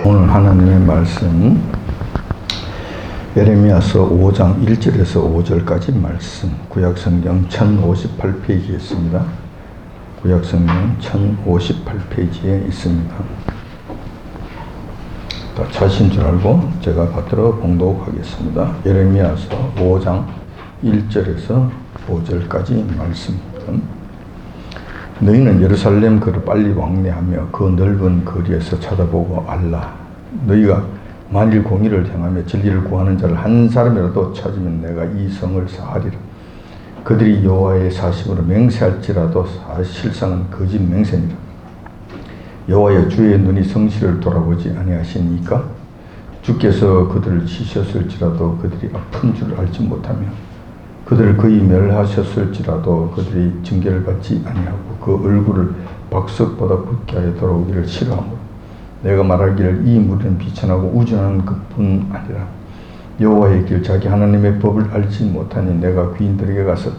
오늘 하나님의 말씀 예레미야서 5장 1절에서 5절까지 말씀, 구약성경 1058페이지에 있습니다. 구약성경 1058페이지에 있습니다. 다 찾으신 줄 알고 제가 받들어 봉독하겠습니다. 예레미야서 5장 1절에서 5절까지 말씀입니다. 너희는 예루살렘 거를 빨리 왕래하며 그 넓은 거리에서 쳐다보고 알라. 너희가 만일 공의를 행하며 진리를 구하는 자를 한 사람이라도 찾으면 내가 이 성을 사하리라. 그들이 여호와의 사심으로 맹세할지라도 사실상은 거짓 맹세니라. 여호와여, 주의 눈이 성실을 돌아보지 아니하시니까? 주께서 그들을 치셨을지라도 그들이 아픈 줄 알지 못하며 그들을 거의 멸하셨을지라도 그들이 징계를 받지 아니하고 그 얼굴을 박석보다 붉게 하여 돌아오기를 싫어하므로 내가 말하기를 이 무리는 비천하고 우준한 것뿐 아니라 여호와의 길 자기 하나님의 법을 알지 못하니 내가 귀인들에게 가서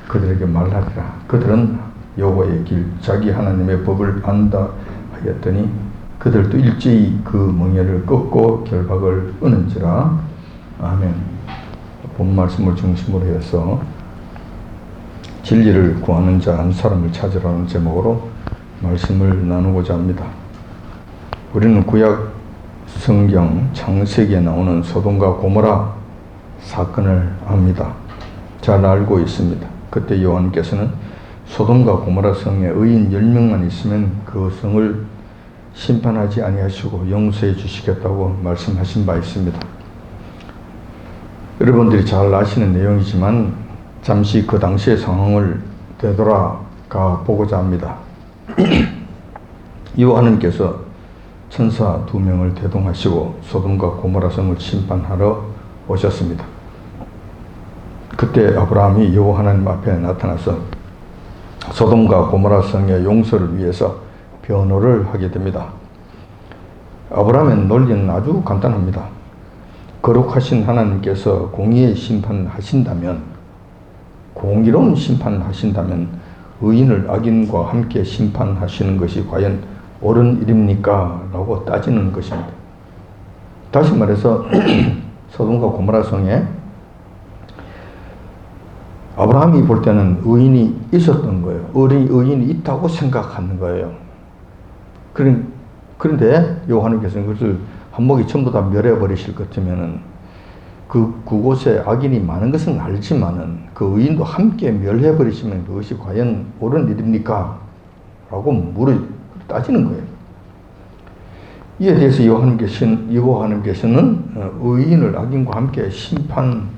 그들에게 말하리라. 그들은 여호와의 길 자기 하나님의 법을 안다 하였더니 그들도 일제히 그 멍에를 꺾고 결박을 끊은지라. 아멘. 본 말씀을 중심으로 해서 진리를 구하는 자 한 사람을 찾으라는 제목으로 말씀을 나누고자 합니다. 우리는 구약 성경 창세기에 나오는 소돔과 고모라 사건을 압니다. 잘 알고 있습니다. 그때 요한께서는 소돔과 고모라 성에 의인 10명만 있으면 그 성을 심판하지 아니하시고 용서해 주시겠다고 말씀하신 바 있습니다. 여러분들이 잘 아시는 내용이지만 잠시 그 당시의 상황을 되돌아가 보고자 합니다. 여호와님께서 천사 2명을 대동하시고 소돔과 고모라 성을 심판하러 오셨습니다. 그때 아브라함이 여호와 하나님 앞에 나타나서 소돔과 고모라 성의 용서를 위해서 변호를 하게 됩니다. 아브라함의 논리는 아주 간단합니다. 거룩하신 하나님께서 공의의 심판하신다면, 공의로운 심판하신다면 의인을 악인과 함께 심판하시는 것이 과연 옳은 일입니까? 라고 따지는 것입니다. 다시 말해서 소돔과 고모라 성에 아브라함이 볼 때는 의인이 있었던 거예요. 의인이 있다고 생각하는 거예요. 그런데 여호와님께서는 그것을 한목이 전부 다 멸해버리실 것 같으면은 그곳에 악인이 많은 것은 알지만은 그 의인도 함께 멸해버리시면 그것이 과연 옳은 일입니까? 라고 따지는 거예요. 이에 대해서 여호와님께서는 의인을 악인과 함께 심판하는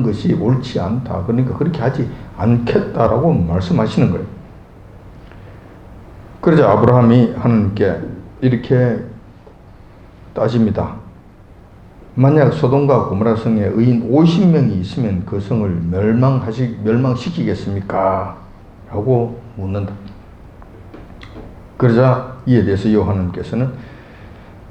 것이 옳지 않다. 그러니까 그렇게 하지 않겠다라고 말씀하시는 거예요. 그러자 아브라함이 하나님께 이렇게 따집니다. 만약 소돔과 고모라 성에 의인 50명이 있으면 그 성을 멸망시키겠습니까? 라고 묻는다. 그러자 이에 대해서 여호와님께서는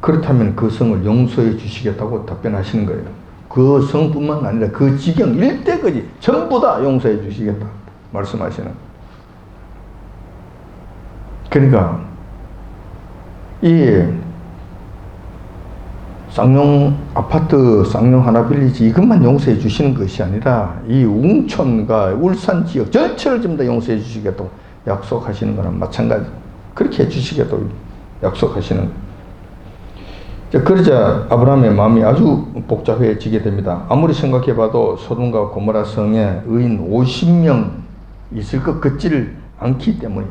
그렇다면 그 성을 용서해 주시겠다고 답변하시는 거예요. 그 성뿐만 아니라 그 지경 일대까지 전부 다 용서해 주시겠다 말씀하시는 거예요. 그러니까 이 쌍용 아파트, 쌍용 하나빌리지 이것만 용서해 주시는 것이 아니라 이 웅촌과 울산 지역 전체를 전부 다 용서해 주시겠다고 약속하시는 거랑 마찬가지. 그렇게 해 주시겠다고 약속하시는 거예요. 그러자 아브라함의 마음이 아주 복잡해지게 됩니다. 아무리 생각해봐도 소돔과 고모라 성에 의인 50명 있을 것 같지를 않기 때문에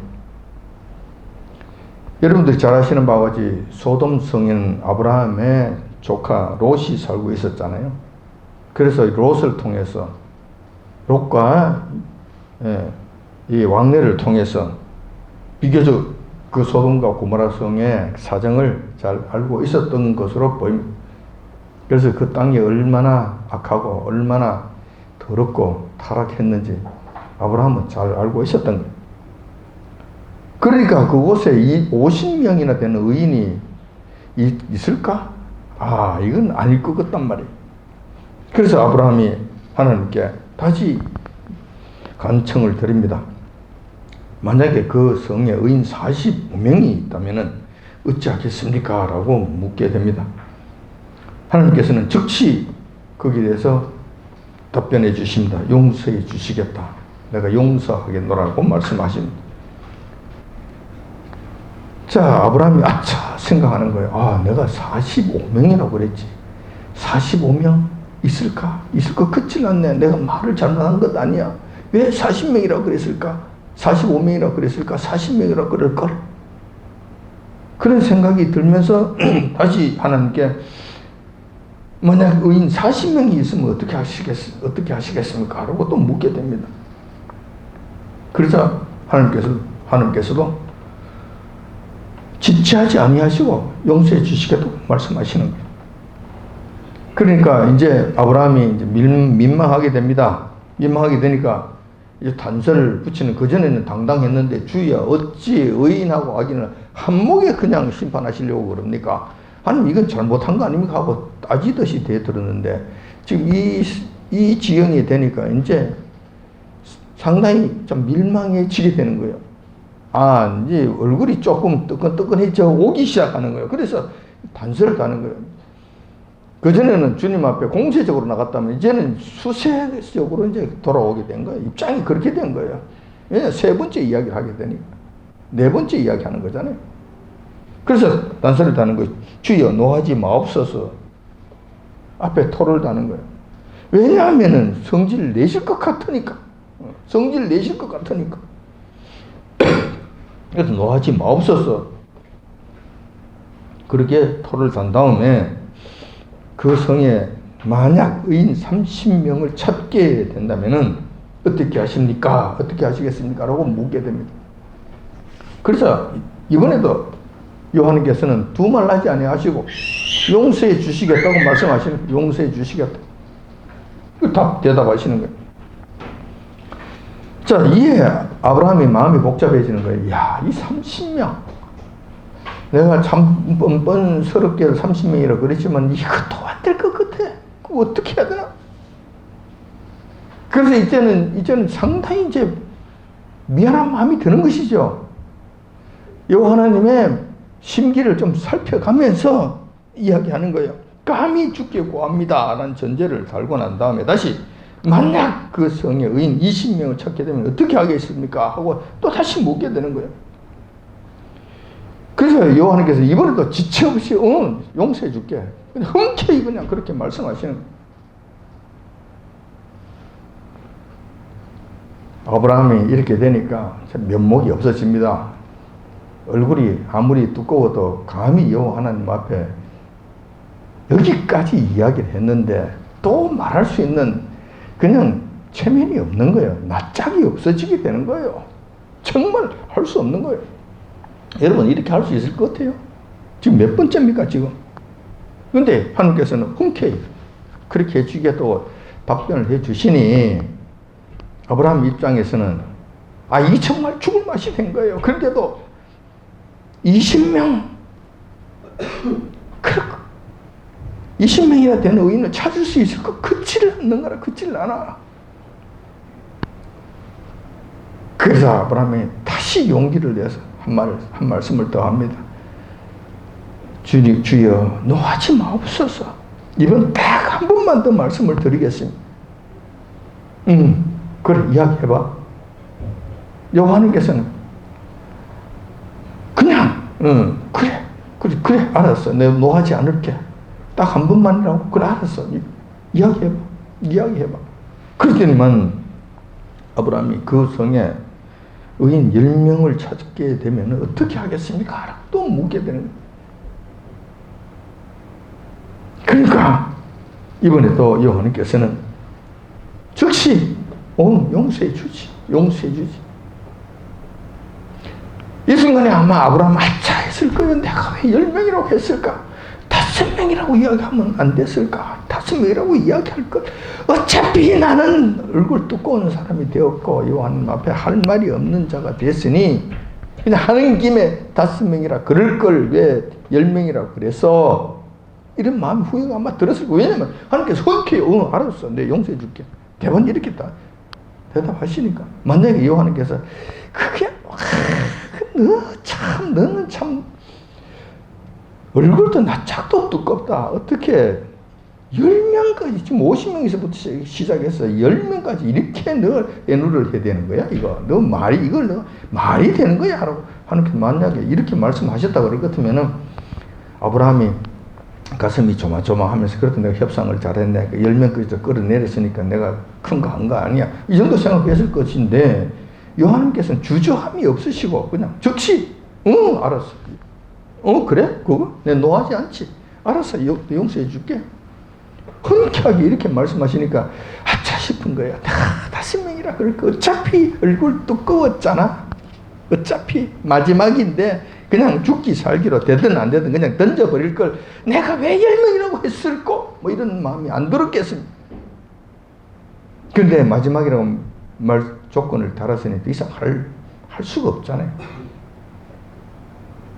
여러분들이 잘 아시는 바와 같이 소돔 성에는 아브라함의 조카 롯이 살고 있었잖아요. 그래서 롯을 통해서 롯과 이 왕래를 통해서 비교적 그 소돔과 고모라 성의 사정을 잘 알고 있었던 것으로 보입니다. 그래서 그 땅이 얼마나 악하고 얼마나 더럽고 타락했는지 아브라함은 잘 알고 있었던 거예요. 그러니까 그곳에 50명이나 되는 의인이 있을까? 이건 아닐 것 같단 말이에요. 그래서 아브라함이 하나님께 다시 간청을 드립니다. 만약에 그 성에 의인 45명이 있다면은 어찌하겠습니까? 라고 묻게 됩니다. 하나님께서는 즉시 거기에 대해서 답변해 주십니다. 용서해 주시겠다. 내가 용서하겠노라고 말씀하십니다. 자, 아브라함이 생각하는 거예요. 아, 내가 45명이라고 그랬지. 45명 있을까? 있을 것 같질 않네. 내가 말을 잘못한 것 아니야. 왜 40명이라고 그랬을까? 45명이라고 그랬을까? 40명이라고 그럴걸? 그런 생각이 들면서 다시 하나님께 만약 의인 40명이 있으면 어떻게 하시겠습니까? 라고 또 묻게 됩니다. 그러자 하나님께서도 지체하지 아니하시고 용서해 주시겠다고 말씀하시는 거예요. 그러니까 이제 아브라함이 이제 민망하게 됩니다. 민망하게 되니까 이제 단서를 붙이는, 그전에는 당당했는데 주여 어찌 의인하고 악인을 한목에 그냥 심판하시려고 그럽니까? 하나님 이건 잘못한 거 아닙니까? 하고 따지듯이 대들었는데 지금 이 지형이 되니까 이제 상당히 좀 밀망해지게 되는 거예요. 아, 이제 얼굴이 조금 뜨끈뜨끈해져 오기 시작하는 거예요. 그래서 단서를 다는 거예요. 그전에는 주님 앞에 공세적으로 나갔다면 이제는 수세적으로 이제 돌아오게 된 거예요. 입장이 그렇게 된 거예요. 왜냐, 세 번째 이야기를 하게 되니까. 네 번째 이야기 하는 거잖아요. 그래서 단서를 다는 거예요. 주여 노하지 마옵소서. 앞에 토를 다는 거예요. 왜냐하면은 성질 내실 것 같으니까. 성질 내실 것 같으니까. 그래서 노하지 마옵소서. 그렇게 토를 단 다음에 그 성에 만약 의인 30명을 찾게 된다면은 어떻게 하십니까? 어떻게 하시겠습니까? 라고 묻게 됩니다. 그래서 이번에도 요한께서는 두말하지 아니하시고 용서해 주시겠다고 말씀하시는 거예요. 용서해 주시겠다. 대답하시는 거예요. 자, 이에 아브라함이 마음이 복잡해지는 거예요. 야, 이 30명. 내가 참 뻔뻔스럽게 30명이라고 그랬지만 이것도 안 될 것 같아. 그거 어떻게 해야 되나? 그래서 이제는 상당히 이제 미안한 마음이 드는 것이죠. 여호와 하나님의 심기를 좀 살펴가면서 이야기하는 거예요. 감히 죽게 구합니다. 라는 전제를 달고 난 다음에 다시 만약 그 성에 의인 20명을 찾게 되면 어떻게 하겠습니까? 하고 또 다시 묻게 되는 거예요. 그래서 여호와께서 이번에도 지체 없이 용서해 줄게. 흔쾌히 그냥 그렇게 말씀하시는 거예요. 아브라함이 이렇게 되니까 면목이 없어집니다. 얼굴이 아무리 두꺼워도 감히 여호와 하나님 앞에 여기까지 이야기를 했는데 또 말할 수 있는 그냥 체면이 없는 거예요. 낯짝이 없어지게 되는 거예요. 정말 할 수 없는 거예요. 여러분 이렇게 할 수 있을 것 같아요? 지금 몇 번째입니까 지금? 그런데 하나님께서는 흔쾌히 그렇게 해주겠다고 답변을 해주시니 아브라함 입장에서는 이게 정말 죽을 맛이 된 거예요. 그런데도 20명 20명이나 되는 의인을 찾을 수 있을 것 같지를 않는가라. 같지를 않아. 그래서 아브라함이 다시 용기를 내서 한 말씀을 더 합니다. 주여 노하지 마옵소서. 이번 딱 한 번만 더 말씀을 드리겠습니다. 그래 이야기해봐. 여호와께서는 그냥 그래 알았어. 내가 노하지 않을게. 딱 한 번만이라고. 그래 알았어. 이야기해봐. 그랬더니만 아브라함이 그 성에 의인 10명을 찾게 되면 어떻게 하겠습니까? 라고 또 묻게 되는 거예요. 그러니까 이번에 또 여호와께서는 즉시 용서해 주지. 이 순간에 아마 아브라함 했을 거예요. 내가 왜 10명이라고 했을까? 5명이라고 이야기하면 안 됐을까? 5명이라고 이야기할 것. 어차피 나는 얼굴 두꺼운 사람이 되었고 여호와님 앞에 할 말이 없는 자가 됐으니 그냥 하는 김에 5명이라 그럴 걸 왜 10명이라고 그래서 이런 마음 후회가 아마 들었을 거예요. 왜냐면 하나님께서 흔쾌히 알았어. 내 용서해 줄게. 대번 이렇게 다 대답하시니까. 만약에 여호와님께서 그게 너는 참 얼굴도 낯짝도 두껍다. 어떻게 10명까지, 지금 50명에서부터 시작해서 10명까지 이렇게 너 애누를 해야 되는 거야? 너 말이, 이걸 너 말이 되는 거야? 하나님께서 만약에 이렇게 말씀하셨다 그럴 것 같으면은 아브라함이 가슴이 조마조마하면서 그래도 내가 협상을 잘했네. 10명까지 끌어내렸으니까 내가 큰 거 한 거 아니야. 이 정도 생각했을 것인데 요한님께서는 주저함이 없으시고 그냥 즉시 응 알았어. 그래? 그거? 내가 노하지 않지. 알았어. 용서해 줄게. 흔쾌하게 이렇게 말씀하시니까 아차 싶은 거예요. 5명이라 그럴까? 어차피 얼굴 두꺼웠잖아. 어차피 마지막인데 그냥 죽기 살기로 되든 안 되든 그냥 던져버릴 걸 내가 왜 10명이라고 했을꼬? 뭐 이런 마음이 안 들었겠습니까? 근데 마지막이라고 조건을 달았으니 더 이상 할 수가 없잖아요.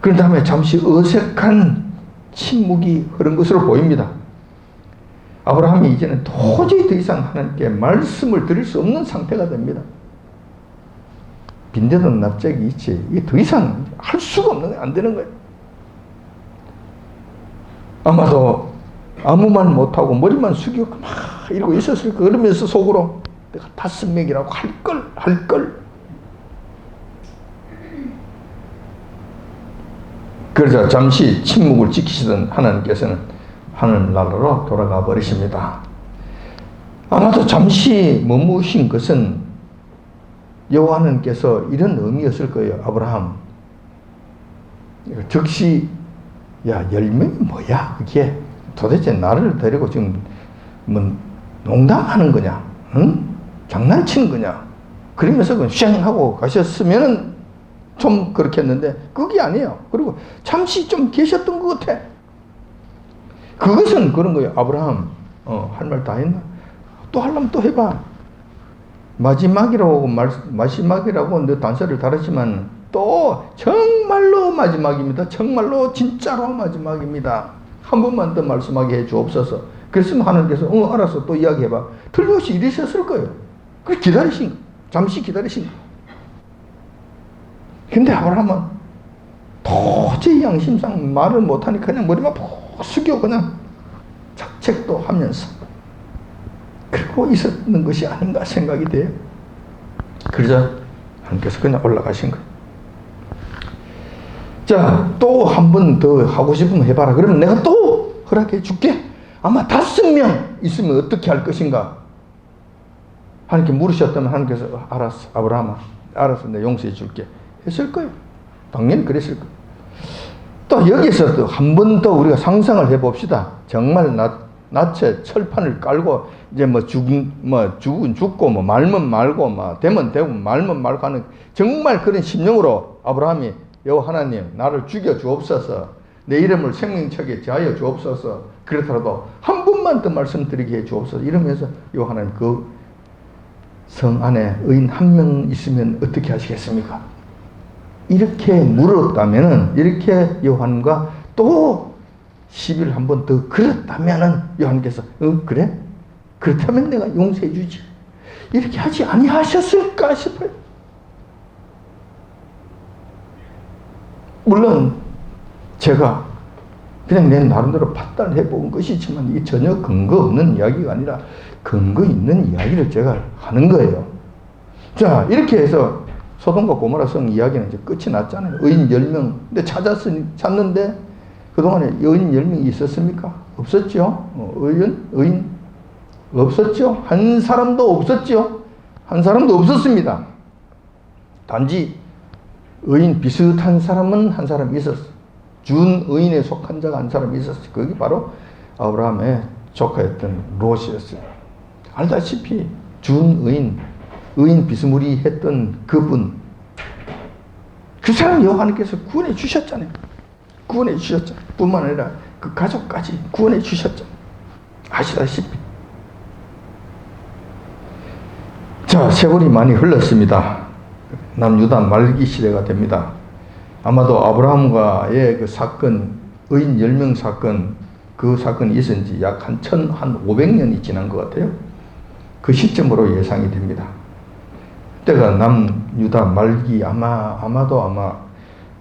그런 다음에 잠시 어색한 침묵이 흐른 것으로 보입니다. 아브라함이 이제는 도저히 더 이상 하나님께 말씀을 드릴 수 없는 상태가 됩니다. 빈대던 납작이 있지. 이게 더 이상 할 수가 없는 거예요. 안 되는 거예요. 아마도 아무 말 못하고 머리만 숙이고 막 이러고 있었을 거. 그러면서 속으로 내가 5명이라고 할 걸. 그래서 잠시 침묵을 지키시던 하나님께서는 하늘나라로 돌아가 버리십니다. 아마도 잠시 머무신 것은 여호와 하나님께서 이런 의미였을 거예요. 아브라함, 즉시 야 10명이 뭐야 그게 도대체 나를 데리고 지금 뭐 농담하는 거냐, 응? 장난치는 거냐, 그러면서 그냥 쉥하고 가셨으면은 좀 그렇겠는데 그게 아니에요. 그리고 잠시 좀 계셨던 것 같아. 그것은 그런 거예요. 아브라함, 할 말 다 했나? 또 하려면 또 해봐. 마지막이라고 너 단서를 달았지만 또 정말로 마지막입니다. 정말로 진짜로 마지막입니다. 한 번만 더 말씀하게 해 주옵소서. 그랬으면 하나님께서 알았어 또 이야기해봐. 틀림없이 이러셨을 거예요. 그래서 기다리신 거. 잠시 기다리신 거. 근데 아브라함은 도저히 양심상 말을 못하니까 그냥 머리만 푹 숙여 그냥 자책도 하면서 그러고 있었는 것이 아닌가 생각이 돼요. 그러자 하나님께서 그냥 올라가신 거예요. 자, 또 한 번 더 하고 싶으면 해봐라. 그러면 내가 또 허락해 줄게. 아마 5명 있으면 어떻게 할 것인가? 하나님께 물으셨다면 하나님께서 알았어, 아브라함아, 알았어, 내가 용서해 줄게 했을 거예요. 당연히 그랬을 거예요. 또 여기서 또 한 번 더 우리가 상상을 해봅시다. 정말 낯에 철판을 깔고 이제 죽은 죽고 말면 말고 되면 되고 말면 말고 하는 정말 그런 심령으로 아브라함이 여호와 하나님 나를 죽여 주옵소서, 내 이름을 생명책에 제하여 주옵소서, 그렇더라도 한 번만 더 말씀드리게 해 주옵소서 이러면서 여호와 하나님 그 성 안에 의인 1명 있으면 어떻게 하시겠습니까? 이렇게 물었다면은, 이렇게 요한과 또 시비를 한 번 더 걸었다면은 요한께서 그래? 그렇다면 내가 용서해 주지. 이렇게 하지 아니하셨을까 싶어요. 물론 제가 그냥 내 나름대로 판단해 본 것이지만 이게 전혀 근거 없는 이야기가 아니라 근거 있는 이야기를 제가 하는 거예요. 자, 이렇게 해서 소돔과 고모라 성 이야기는 이제 끝이 났잖아요. 의인 10명. 근데 찾는데 그동안에 의인 10명이 있었습니까? 없었죠. 의인 없었죠. 한 사람도 없었죠. 한 사람도 없었습니다. 단지 의인 비슷한 사람은 한 사람 있었어. 준의인에 속한 자가 한 사람 있었어. 그게 바로 아브라함의 조카였던 롯이었어요. 알다시피 준의인, 의인 비스무리했던 그분, 그 사람 여호와께서 구원해 주셨잖아요. 구원해 주셨잖아요. 뿐만 아니라 그 가족까지 구원해 주셨잖아요. 아시다시피. 자, 세월이 많이 흘렀습니다. 남유다 말기 시대가 됩니다. 아마도 아브라함과의 그 사건, 의인 10명 사건, 그 사건이 있은 지 약 한 500년이 지난 것 같아요. 그 시점으로 예상이 됩니다. 그때가 남유다 말기 아마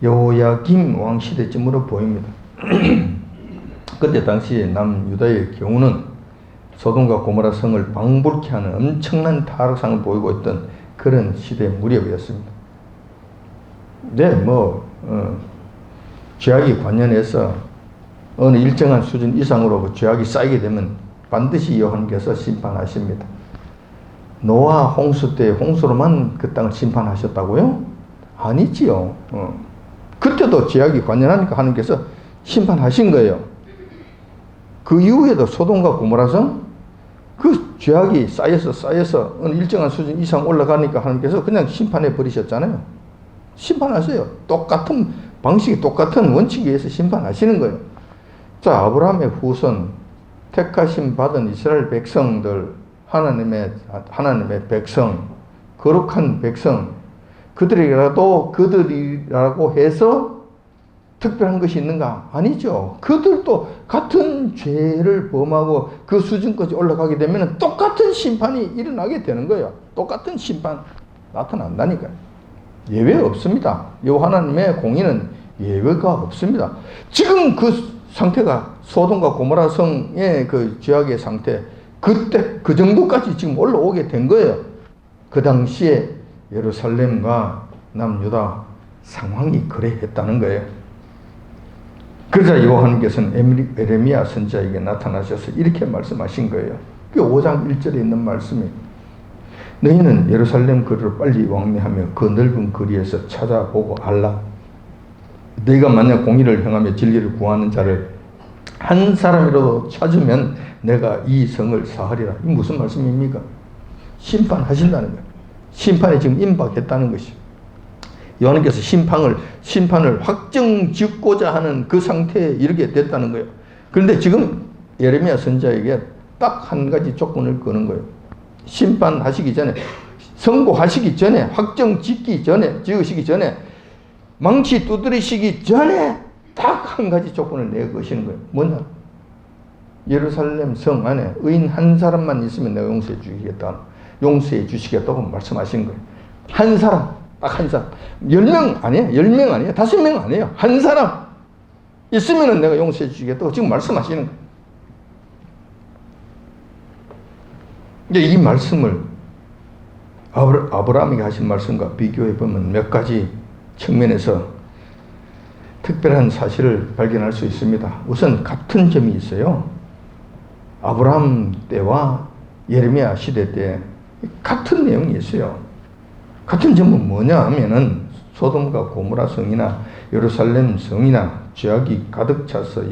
여호야김 왕 시대쯤으로 보입니다. 그때 당시 남유다의 경우는 소돔과 고모라 성을 방불케 하는 엄청난 타락상을 보이고 있던 그런 시대 무렵이었습니다. 네, 죄악이 관련해서 어느 일정한 수준 이상으로 그 죄악이 쌓이게 되면 반드시 여호와께서 심판하십니다. 노아 홍수 때 홍수로만 그 땅을 심판하셨다고요? 아니지요. 그때도 죄악이 관련하니까 하나님께서 심판하신 거예요. 그 이후에도 소돔과 고모라성 그 죄악이 쌓여서 어느 일정한 수준 이상 올라가니까 하나님께서 그냥 심판해 버리셨잖아요. 심판하세요. 똑같은 방식이 똑같은 원칙에 의해서 심판하시는 거예요. 자, 아브라함의 후손, 택하심 받은 이스라엘 백성들, 하나님의 백성, 거룩한 백성, 그들이라고 해서 특별한 것이 있는가? 아니죠. 그들도 같은 죄를 범하고 그 수준까지 올라가게 되면 똑같은 심판이 일어나게 되는 거예요. 똑같은 심판 나타난다니까요. 예외 없습니다. 여호와 하나님의 공의는 예외가 없습니다. 지금 그 상태가 소돔과 고모라 성의 그 죄악의 상태, 그때 그 정도까지 지금 올라오게 된 거예요. 그 당시에 예루살렘과 남유다 상황이 그래했다는 거예요. 그러자 여호와 하나님께서는 에레미야 선지자에게 나타나셔서 이렇게 말씀하신 거예요. 그 5장 1절에 있는 말씀이, 너희는 예루살렘 거리로 빨리 왕래하며 그 넓은 거리에서 찾아보고 알라. 너희가 만약 공의를 행하며 진리를 구하는 자를 한 사람이라도 찾으면 내가 이 성을 사하리라. 이 무슨 말씀입니까? 심판하신다는 거예요. 심판이 지금 임박했다는 것이죠. 요한께서 심판을 확정 짓고자 하는 그 상태에 이르게 됐다는 거예요. 그런데 지금 예레미야 선지자에게 딱 한 가지 조건을 거는 거예요. 심판하시기 전에, 선고하시기 전에, 확정 지으시기 전에, 망치 두드리시기 전에 딱 한 가지 조건을 내거시는 거예요. 뭐냐? 예루살렘 성 안에 의인 한 사람만 있으면 내가 용서해 주시겠다고 말씀하신 거예요. 한 사람, 딱 한 사람. 10명 아니에요. 10명 아니에요. 5명 아니에요. 한 사람 있으면 내가 용서해 주시겠다고 지금 말씀하시는 거예요. 이제 이 말씀을 아브라함이 하신 말씀과 비교해 보면 몇 가지 측면에서 특별한 사실을 발견할 수 있습니다. 우선 같은 점이 있어요. 아브라함 때와 예레미야 시대 때 같은 내용이 있어요. 같은 점은 뭐냐 하면은 소돔과 고모라 성이나 예루살렘 성이나 죄악이 가득 차서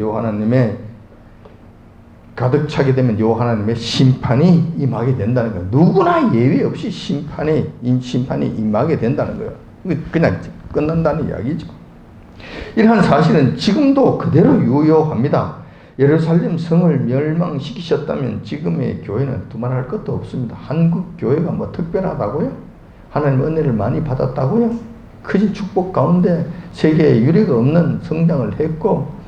가득 차게 되면 여호와 하나님의 심판이 임하게 된다는 거예요. 누구나 예외 없이 심판이 임하게 된다는 거예요. 그냥 끝난다는 이야기죠. 이러한 사실은 지금도 그대로 유효합니다. 예루살렘 성을 멸망시키셨다면 지금의 교회는 두말할 것도 없습니다. 한국 교회가 뭐 특별하다고요? 하나님의 은혜를 많이 받았다고요? 크신 축복 가운데 세계에 유례가 없는 성장을 했고,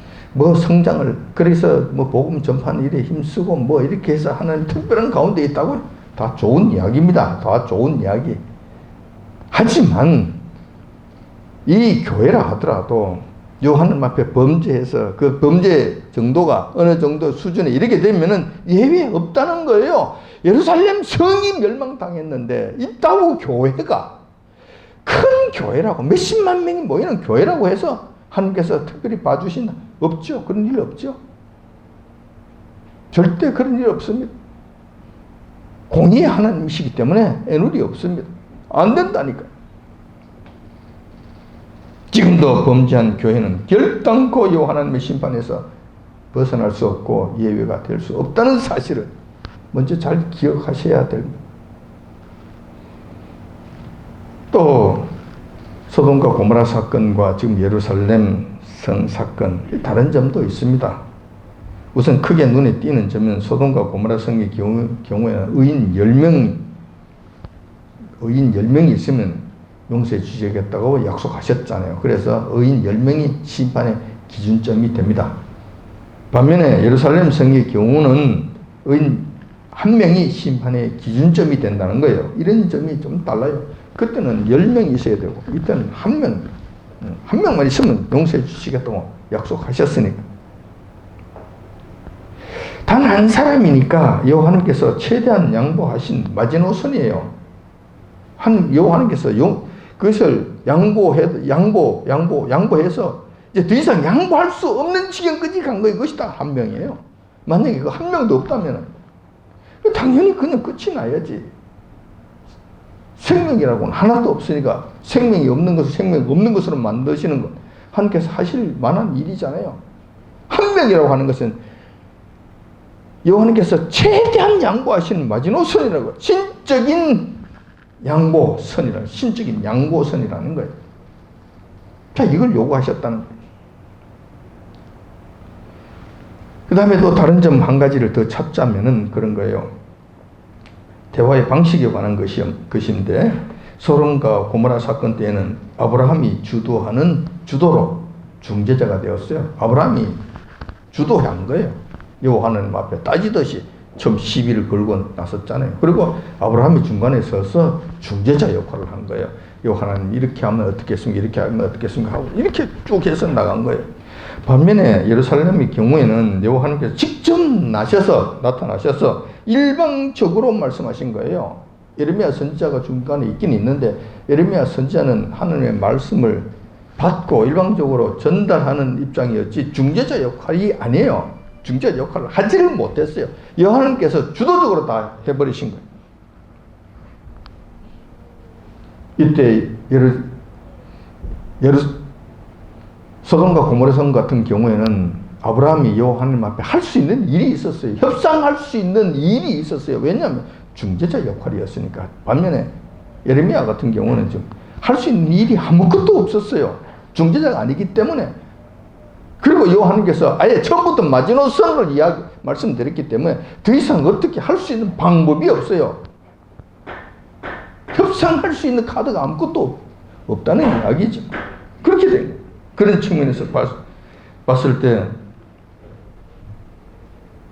그래서 복음 전파는 일에 힘쓰고 이렇게 해서 하나님 특별한 가운데 있다고요? 다 좋은 이야기입니다. 다 좋은 이야기. 하지만 이 교회라 하더라도 하나님 앞에 범죄해서 그 범죄 정도가 어느 정도 수준에 이르게 되면은 예외 없다는 거예요. 예루살렘 성이 멸망당했는데 이따구 교회가 큰 교회라고 몇십만 명이 모이는 교회라고 해서 하나님께서 특별히 봐주시나? 없죠. 그런 일 없죠. 절대 그런 일 없습니다. 공의의 하나님이시기 때문에 애누리 없습니다. 안 된다니까. 지금도 범죄한 교회는 결단코 여호와 하나님의 심판에서 벗어날 수 없고 예외가 될 수 없다는 사실을 먼저 잘 기억하셔야 됩니다. 또 소돔과 고모라 사건과 지금 예루살렘 성 사건, 다른 점도 있습니다. 우선 크게 눈에 띄는 점은 소돔과 고모라 성의 경우에는 의인 10명이 있으면 용서해 주시겠다고 약속하셨잖아요. 그래서 의인 10명이 심판의 기준점이 됩니다. 반면에 예루살렘 성의 경우는 의인 1명이 심판의 기준점이 된다는 거예요. 이런 점이 좀 달라요. 그때는 10명이 있어야 되고 이때는 1명만 있으면 용서해 주시겠다고 약속하셨으니까. 단 한 사람이니까 여호와님께서 최대한 양보하신 마지노선이에요. 여호와님께서 그것을 양보해서 이제 더 이상 양보할 수 없는 지경까지 간 거예요. 그것이 다 한 명이에요. 만약에 그 한 명도 없다면 당연히 그냥 끝이 나야지. 생명이라고는 하나도 없으니까 생명이 없는 것을 생명이 없는 것으로 만드시는 것 하나님께서 하실 만한 일이잖아요. 한 명이라고 하는 것은 여호와님께서 최대한 양보하시는 마지노선이라고, 신적인 양보선이라는 거예요. 자, 이걸 요구하셨다는 거예요. 그 다음에 또 다른 점 한 가지를 더 찾자면은 그런 거예요. 대화의 방식에 관한 것인데, 소돔과 고모라 사건 때에는 아브라함이 주도로 중재자가 되었어요. 아브라함이 주도한 거예요. 여호와 하나님 앞에 따지듯이 처음 시비를 걸고 나섰잖아요. 그리고 아브라함이 중간에 서서 중재자 역할을 한 거예요. 여호와 하나님 이렇게 하면 어떻겠습니까? 이렇게 하면 어떻겠습니까? 하고 이렇게 쭉 해서 나간 거예요. 반면에 예루살렘의 경우에는 여호와 하나님께서 직접 나타나셔서 일방적으로 말씀하신 거예요. 예레미야 선지자가 중간에 있긴 있는데 예레미야 선지자는 하나님의 말씀을 받고 일방적으로 전달하는 입장이었지 중재자 역할이 아니에요. 중재자 역할을 하지를 못했어요. 여호와님께서 주도적으로 다 해버리신 거예요. 이때 소돔과 고모라 성 같은 경우에는 아브라함이 여호와 하나님 앞에 할 수 있는 일이 있었어요. 협상할 수 있는 일이 있었어요. 왜냐하면 중재자 역할이었으니까. 반면에 예레미야 같은 경우는 좀 할 수 있는 일이 아무것도 없었어요. 중재자가 아니기 때문에. 그리고 여호와 하나님께서 아예 처음부터 마지노선을 말씀드렸기 때문에 더 이상 어떻게 할 수 있는 방법이 없어요. 협상할 수 있는 카드가 아무것도 없다는 이야기죠. 그렇게 된 거예요. 그런 측면에서 봤을 때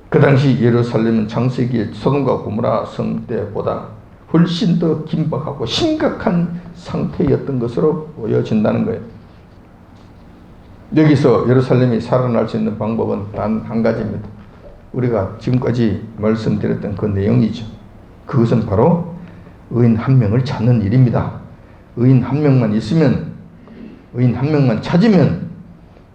그 당시 예루살렘은 창세기의 소돔과 고모라 성 때보다 훨씬 더 긴박하고 심각한 상태였던 것으로 보여진다는 거예요. 여기서 예루살렘이 살아날 수 있는 방법은 단 한 가지입니다. 우리가 지금까지 말씀드렸던 그 내용이죠. 그것은 바로 의인 한 명을 찾는 일입니다. 의인 한 명만 있으면, 의인 한 명만 찾으면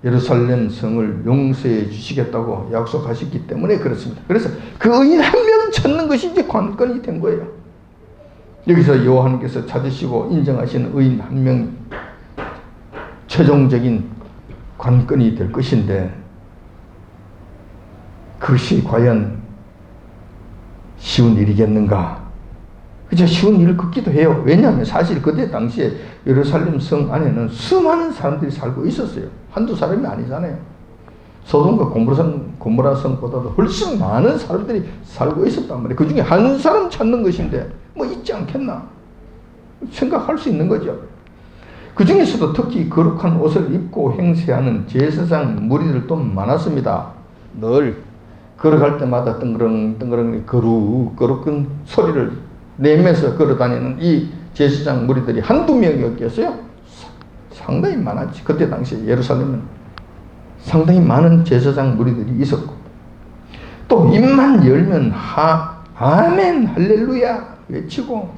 예루살렘 성을 용서해 주시겠다고 약속하셨기 때문에 그렇습니다. 그래서 그 의인 한 명 찾는 것이 이제 관건이 된 거예요. 여기서 여호와님께서 찾으시고 인정하시는 의인 한 명 최종적인 관건이 될 것인데, 그것이 과연 쉬운 일이겠는가? 그저 쉬운 일을 걷기도 해요. 왜냐하면 사실 그때 당시에 예루살렘 성 안에는 수많은 사람들이 살고 있었어요. 한두 사람이 아니잖아요. 소돔과 고모라 성보다도 훨씬 많은 사람들이 살고 있었단 말이에요. 그 중에 한 사람 찾는 것인데 뭐 있지 않겠나 생각할 수 있는 거죠. 그 중에서도 특히 거룩한 옷을 입고 행세하는 제사장 무리들도 많았습니다. 늘 걸어갈 때마다 덩그렁 거룩한 소리를 내면서 걸어다니는 이 제사장 무리들이 한두 명이었겠어요? 상당히 많았지. 그때 당시 예루살렘은 상당히 많은 제사장 무리들이 있었고, 또 입만 열면 아멘 할렐루야 외치고,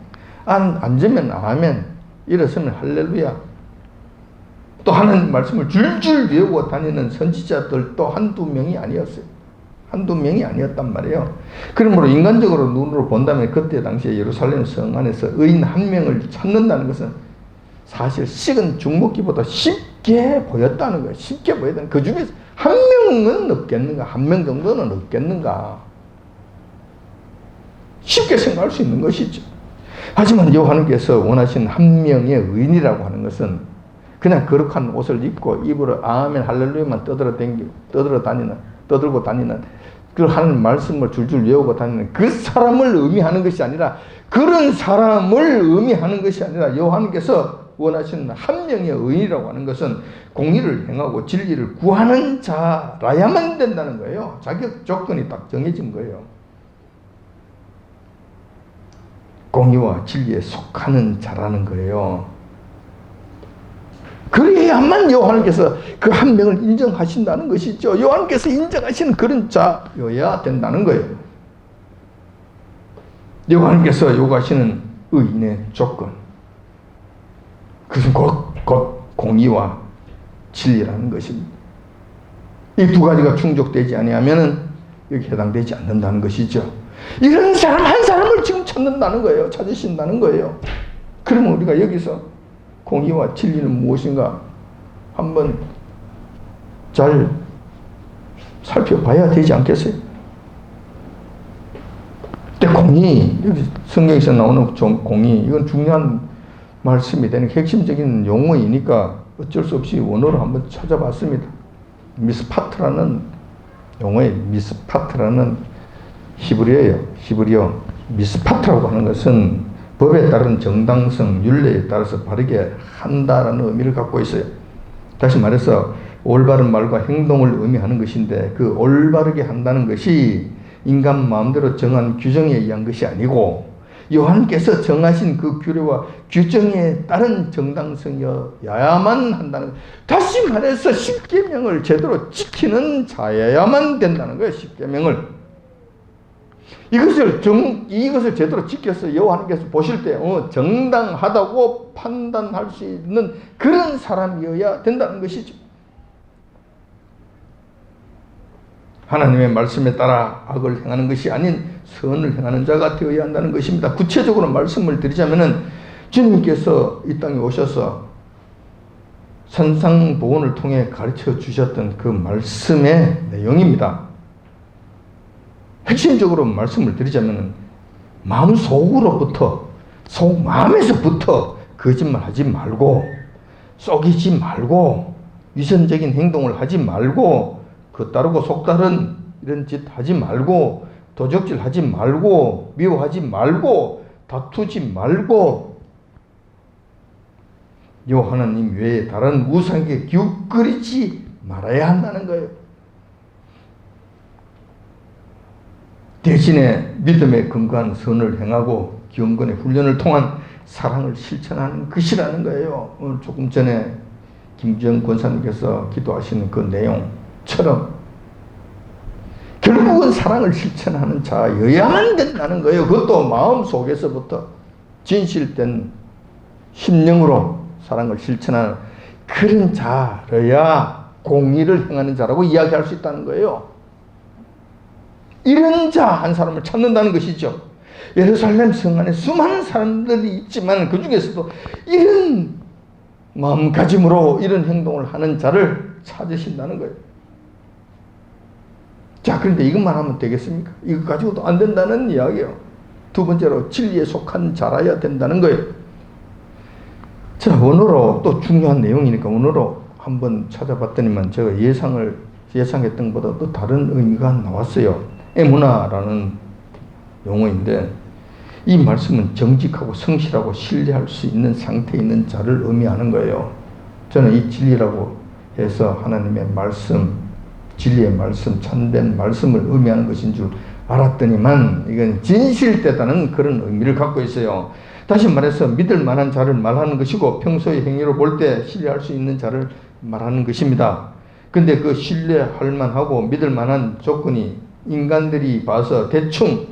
앉으면 아멘, 일어서면 할렐루야, 또 하는 말씀을 줄줄 외우고 다니는 선지자들도 한두 명이 아니었어요. 한두 명이 아니었단 말이에요. 그러므로 인간적으로 눈으로 본다면 그때 당시에 예루살렘 성 안에서 의인 한 명을 찾는다는 것은 사실 식은 죽먹기보다 쉽게 보였다는 거예요. 쉽게 보였다는, 그 중에서 한 명은 없겠는가? 한 명 정도는 없겠는가? 쉽게 생각할 수 있는 것이죠. 하지만 여호와님께서 원하신 한 명의 의인이라고 하는 것은 그냥 거룩한 옷을 입고 입으로 아멘 할렐루야만 떠들고 다니는 그 하는 말씀을 줄줄 외우고 다니는 그 사람을 의미하는 것이 아니라, 그런 사람을 의미하는 것이 아니라 여호와님께서 원하시는 한 명의 의인이라고 하는 것은 공의를 행하고 진리를 구하는 자라야만 된다는 거예요. 자격 조건이 딱 정해진 거예요. 공의와 진리에 속하는 자라는 거예요. 그래야만 여호와께서 그 한 명을 인정하신다는 것이죠. 여호와께서 인정하시는 그런 자여야 된다는 거예요. 여호와께서 요구하시는 의인의 조건, 그것은 곧 공의와 진리라는 것입니다. 이 두 가지가 충족되지 아니하면 여기 해당되지 않는다는 것이죠. 이런 사람 한 사람을 지금 찾는다는 거예요. 찾으신다는 거예요. 그러면 우리가 여기서 공의와 진리는 무엇인가 한번 잘 살펴봐야 되지 않겠어요? 근데 공의, 여기 성경에서 나오는 공의, 이건 중요한 말씀이 되는 핵심적인 용어이니까 어쩔 수 없이 원어로 한번 찾아봤습니다. 미스파트라는 용어에 미스파트라는 히브리어 미스파트라고 하는 것은 법에 따른 정당성, 율례에 따라서 바르게 한다라는 의미를 갖고 있어요. 다시 말해서 올바른 말과 행동을 의미하는 것인데, 그 올바르게 한다는 것이 인간 마음대로 정한 규정에 의한 것이 아니고 여호와께서 정하신 그 규례와 규정에 따른 정당성이어야만 한다는, 다시 말해서 십계명을 제대로 지키는 자여야만 된다는 거예요. 십계명을. 이것을 제대로 지켜서 여호와께서 보실 때 정당하다고 판단할 수 있는 그런 사람이어야 된다는 것이죠. 하나님의 말씀에 따라 악을 행하는 것이 아닌 선을 행하는 자가 되어야 한다는 것입니다. 구체적으로 말씀을 드리자면은 주님께서 이 땅에 오셔서 산상보훈을 통해 가르쳐 주셨던 그 말씀의 내용입니다. 핵심적으로 말씀을 드리자면 마음속으로부터, 마음에서부터 거짓말 하지 말고, 속이지 말고, 위선적인 행동을 하지 말고, 겉다르고 속다른 이런 짓 하지 말고, 도적질 하지 말고, 미워하지 말고, 다투지 말고, 요 하나님 외에 다른 우상에게 기웃거리지 말아야 한다는 거예요. 대신에 믿음에 근거한 선을 행하고 경건의 훈련을 통한 사랑을 실천하는 것이라는 거예요. 오늘 조금 전에 김지영 권사님께서 기도하시는 그 내용처럼 결국은 사랑을 실천하는 자여야만 된다는 거예요. 그것도 마음속에서부터 진실된 심령으로 사랑을 실천하는 그런 자여야 공의를 행하는 자라고 이야기할 수 있다는 거예요. 이런 자 한 사람을 찾는다는 것이죠. 예루살렘 성 안에 수많은 사람들이 있지만 그 중에서도 이런 마음가짐으로 이런 행동을 하는 자를 찾으신다는 거예요. 자, 그런데 이것만 하면 되겠습니까? 이거 가지고도 안 된다는 이야기예요. 두 번째로 진리에 속한 자라야 된다는 거예요. 자, 원어로 또 중요한 내용이니까 원어로 한번 찾아봤더니만 제가 예상했던 것보다 또 다른 의미가 나왔어요. 에무나라는 용어인데, 이 말씀은 정직하고 성실하고 신뢰할 수 있는 상태에 있는 자를 의미하는 거예요. 저는 이 진리라고 해서 하나님의 말씀, 진리의 말씀, 참된 말씀을 의미하는 것인 줄 알았더니만 이건 진실되다는 그런 의미를 갖고 있어요. 다시 말해서 믿을 만한 자를 말하는 것이고, 평소의 행위로 볼 때 신뢰할 수 있는 자를 말하는 것입니다. 근데 그 신뢰할 만하고 믿을 만한 조건이 인간들이 봐서 대충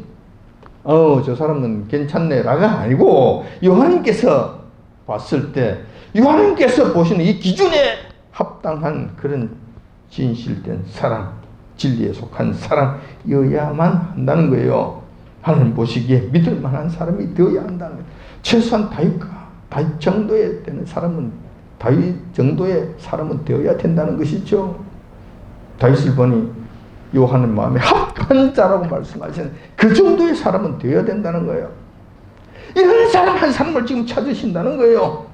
저 사람은 괜찮네 라가 아니고, 여호와님께서 봤을 때 여호와님께서 보시는 이 기준에 합당한 그런 진실된 사람, 진리에 속한 사람이어야만 한다는 거예요. 하나님 보시기에 믿을 만한 사람이 되어야 한다는 거예요. 최소한 다윗 정도의 되는 사람은, 다윗 정도의 사람은 되어야 된다는 것이죠. 다윗을 보니 요한의 마음에 합한 자라고 말씀하시는 그 정도의 사람은 되어야 된다는 거예요. 이런 사람 한 사람을 지금 찾으신다는 거예요.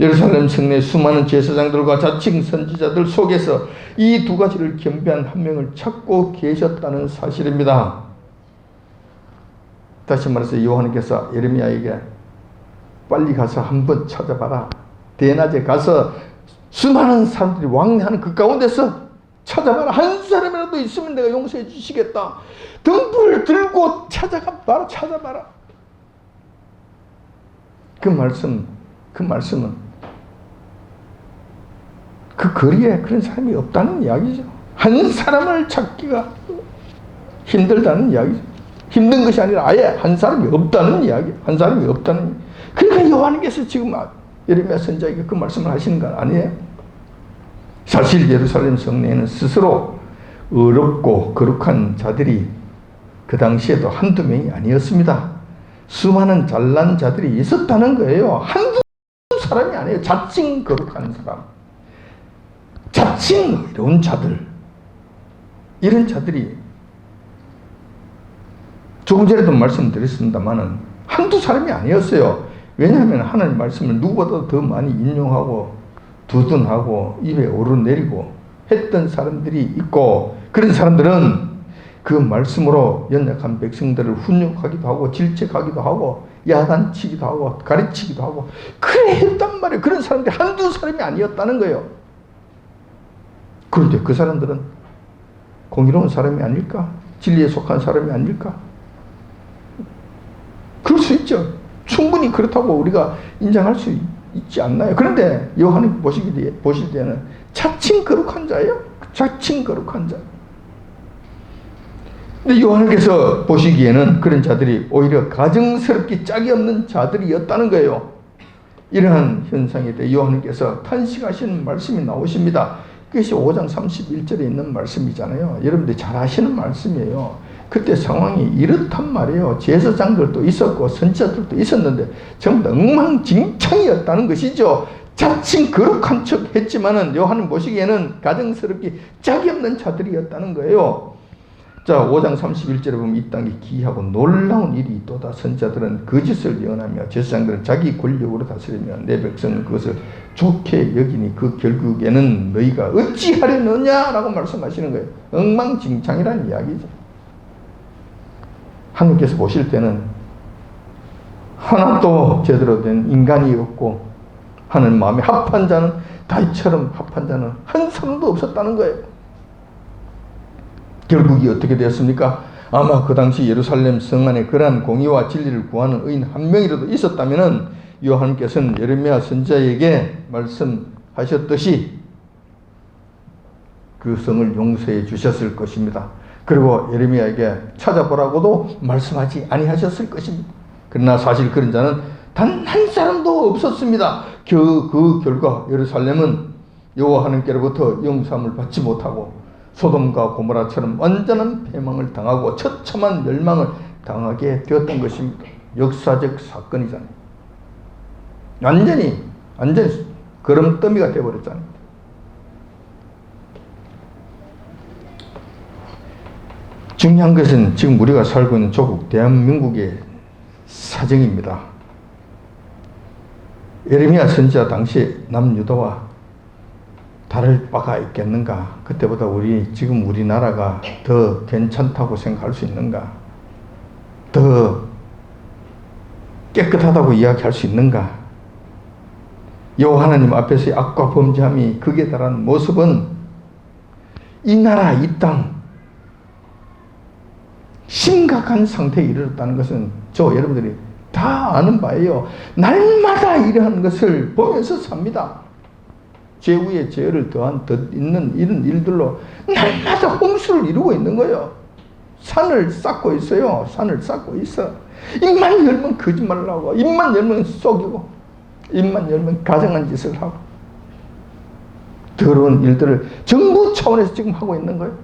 예루살렘 성내 수많은 제사장들과 자칭 선지자들 속에서 이 두 가지를 겸비한 한 명을 찾고 계셨다는 사실입니다. 다시 말해서 요한께서 예레미야에게 빨리 가서 한번 찾아봐라. 대낮에 가서 수많은 사람들이 왕래하는 그 가운데서 찾아봐라. 한 사람이라도 있으면 내가 용서해 주시겠다. 등불을 들고 찾아봐라. 그 말씀은 그 거리에 그런 사람이 없다는 이야기죠. 한 사람을 찾기가 힘들다는 이야기죠. 힘든 것이 아니라 아예 한 사람이 없다는 이야기. 한 사람이 없다는. 그러니까 요한께서 지금 예레미야 선지자에게 그 말씀을 하시는 건 아니에요. 사실 예루살렘 성내에는 스스로 어렵고 거룩한 자들이 그 당시에도 한두 명이 아니었습니다. 수많은 잘난 자들이 있었다는 거예요. 한두 사람이 아니에요. 자칭 거룩한 사람, 자칭 의로운 자들, 이런 자들이 조금 전에도 말씀드렸습니다만은 한두 사람이 아니었어요. 왜냐하면 하나님 말씀을 누구보다 더 많이 인용하고 두둔하고 입에 오르내리고 했던 사람들이 있고, 그런 사람들은 그 말씀으로 연약한 백성들을 훈육하기도 하고 질책하기도 하고 야단치기도 하고 가르치기도 하고 그래 했단 말이에요. 그런 사람들이 한두 사람이 아니었다는 거예요. 그런데 그 사람들은 공의로운 사람이 아닐까? 진리에 속한 사람이 아닐까? 그럴 수 있죠. 충분히 그렇다고 우리가 인정할 수 있지 않나요? 그런데 요한이 보실 때는 자칭 거룩한 자예요. 자칭 거룩한 자. 근데 요한께서 보시기에는 그런 자들이 오히려 가증스럽게 짝이 없는 자들이었다는 거예요. 이러한 현상에 대해 요한께서 탄식하시는 말씀이 나오십니다. 그것이 5장 31절에 있는 말씀이잖아요. 여러분들이 잘 아시는 말씀이에요. 그때 상황이 이렇단 말이에요. 제사장들도 있었고 선지자들도 있었는데 전부 다 엉망진창이었다는 것이죠. 자칭 거룩한 척 했지만은 요한은 보시기에는 가증스럽게 짝이 없는 자들이었다는 거예요. 자, 5장 31절에 보면 이 땅에 기이하고 놀라운 일이 있도다. 선지자들은 거짓을 예언하며 제사장들은 자기 권력으로 다스리며 내 백성은 그것을 좋게 여기니 그 결국에는 너희가 어찌하려느냐라고 말씀하시는 거예요. 엉망진창이라는 이야기죠. 하나님께서 보실 때는 하나도 제대로 된 인간이 없고 하는 마음에 합한 자는 다윗처럼 합한 자는 한 사람도 없었다는 거예요. 결국이 어떻게 되었습니까? 아마 그 당시 예루살렘 성 안에 그러한 공의와 진리를 구하는 의인 한 명이라도 있었다면은 요한께서는 예레미야 선지자에게 말씀하셨듯이 그 성을 용서해 주셨을 것입니다. 그리고 예레미야에게 찾아보라고도 말씀하지 아니하셨을 것입니다. 그러나 사실 그런 자는 단 한 사람도 없었습니다. 그 결과 예루살렘은 여호와 하나님께로부터 용서함을 받지 못하고 소돔과 고모라처럼 완전한 패망을 당하고 처참한 멸망을 당하게 되었던 것입니다. 역사적 사건이잖아요. 완전히 거름더미가 되어버렸잖아요. 중요한 것은 지금 우리가 살고 있는 조국 대한민국의 사정입니다. 예레미야 선지자 당시 남유다와 다를 바가 있겠는가? 그때보다 지금 우리나라가 더 괜찮다고 생각할 수 있는가? 더 깨끗하다고 이야기할 수 있는가? 여호와 하나님 앞에서의 악과 범죄함이 극에 달한 모습은 이 나라, 이 땅 심각한 상태에 이르렀다는 것은 여러분들이 다 아는 바예요. 날마다 이러한 것을 보면서 삽니다. 죄 위에 죄를 있는 이런 일들로 날마다 홍수를 이루고 있는 거예요. 산을 쌓고 있어요. 산을 쌓고 있어. 입만 열면 거짓말을 하고, 입만 열면 속이고, 입만 열면 가증한 짓을 하고, 더러운 일들을 정부 차원에서 지금 하고 있는 거예요.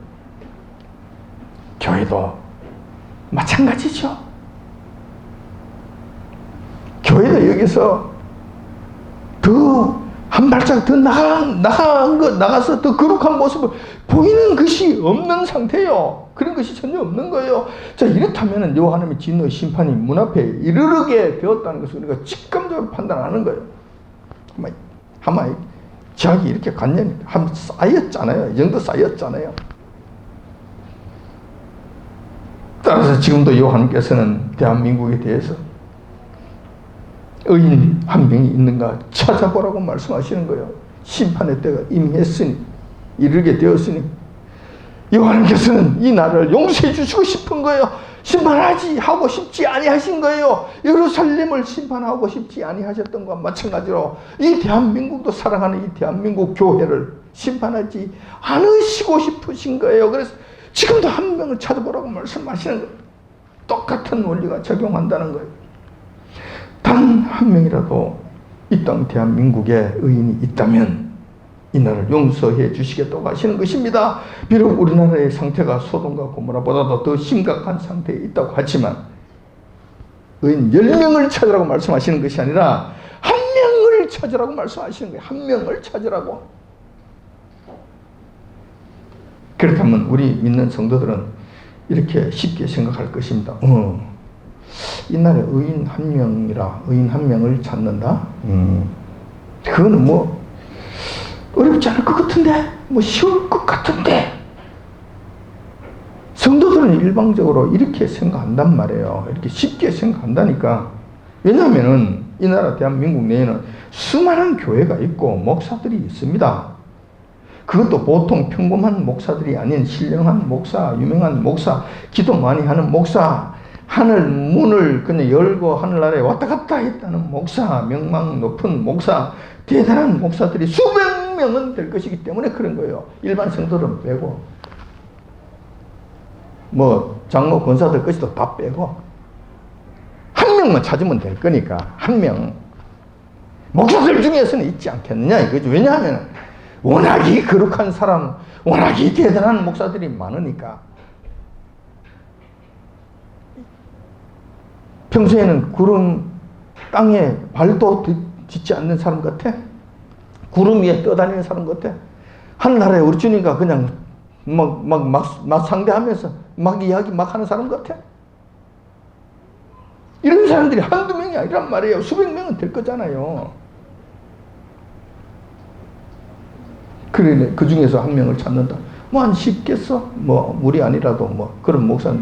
교회도 마찬가지죠. 교회도 여기서 더 한 발짝 더 나가서 더 거룩한 모습을 보이는 것이 없는 상태예요. 그런 것이 전혀 없는 거예요. 자, 이렇다면 여호와 하나님의 진노의 심판이 문 앞에 이르게 되었다는 것을 우리가 직감적으로 판단하는 거예요. 아마 지하기 이렇게 관념이 쌓였잖아요. 이 정도 쌓였잖아요. 따라서 지금도 여호와 하나님께서는 대한민국에 대해서 의인 한 명이 있는가 찾아보라고 말씀하시는 거예요. 심판의 때가 임했으니, 이르게 되었으니 여호와 하나님께서는 이 나라를 용서해 주시고 싶은 거예요. 심판하지 하고 싶지 아니하신 거예요. 예루살렘을 심판하고 싶지 아니하셨던 것과 마찬가지로 이 대한민국도 사랑하는 이 대한민국 교회를 심판하지 않으시고 싶으신 거예요. 그래서 지금도 한 명을 찾아보라고 말씀하시는 거예요. 똑같은 원리가 적용한다는 거예요. 단 한 명이라도 이 땅 대한민국에 의인이 있다면 이 나라를 용서해 주시겠다고 하시는 것입니다. 비록 우리나라의 상태가 소돔과 고모라보다도 더 심각한 상태에 있다고 하지만 의인 10명을 찾으라고 말씀하시는 것이 아니라 한 명을 찾으라고 말씀하시는 거예요. 한 명을 찾으라고. 그렇다면 우리 믿는 성도들은 이렇게 쉽게 생각할 것입니다. 이날에 의인 한 명이라 의인 한 명을 찾는다? 그거는 뭐 어렵지 않을 것 같은데, 뭐 쉬울 것 같은데. 성도들은 일방적으로 이렇게 생각한단 말이에요. 이렇게 쉽게 생각한다니까. 왜냐하면은 이 나라 대한민국 내에는 수많은 교회가 있고 목사들이 있습니다. 그것도 보통 평범한 목사들이 아닌 신령한 목사, 유명한 목사, 기도 많이 하는 목사, 하늘 문을 그냥 열고 하늘나라에 왔다 갔다 했다는 목사, 명망 높은 목사, 대단한 목사들이 수백 명은 될 것이기 때문에 그런 거예요. 일반 성도들은 빼고, 뭐 장로 권사들 것이도 다 빼고 한 명만 찾으면 될 거니까 한 명. 목사들 중에서는 있지 않겠느냐 이거죠. 왜냐하면 워낙이 거룩한 사람, 워낙이 대단한 목사들이 많으니까. 평소에는 구름 땅에 발도 딛지 않는 사람 같아? 구름 위에 떠다니는 사람 같아? 하늘나라에 우리 주님과 그냥 막 상대하면서 막 이야기 막 하는 사람 같아? 이런 사람들이 한두 명이 아니란 말이에요. 수백 명은 될 거잖아요. 그러네. 그 중에서 한 명을 찾는다. 뭐 한 쉽겠어? 뭐 우리 아니라도 뭐 그런 목사,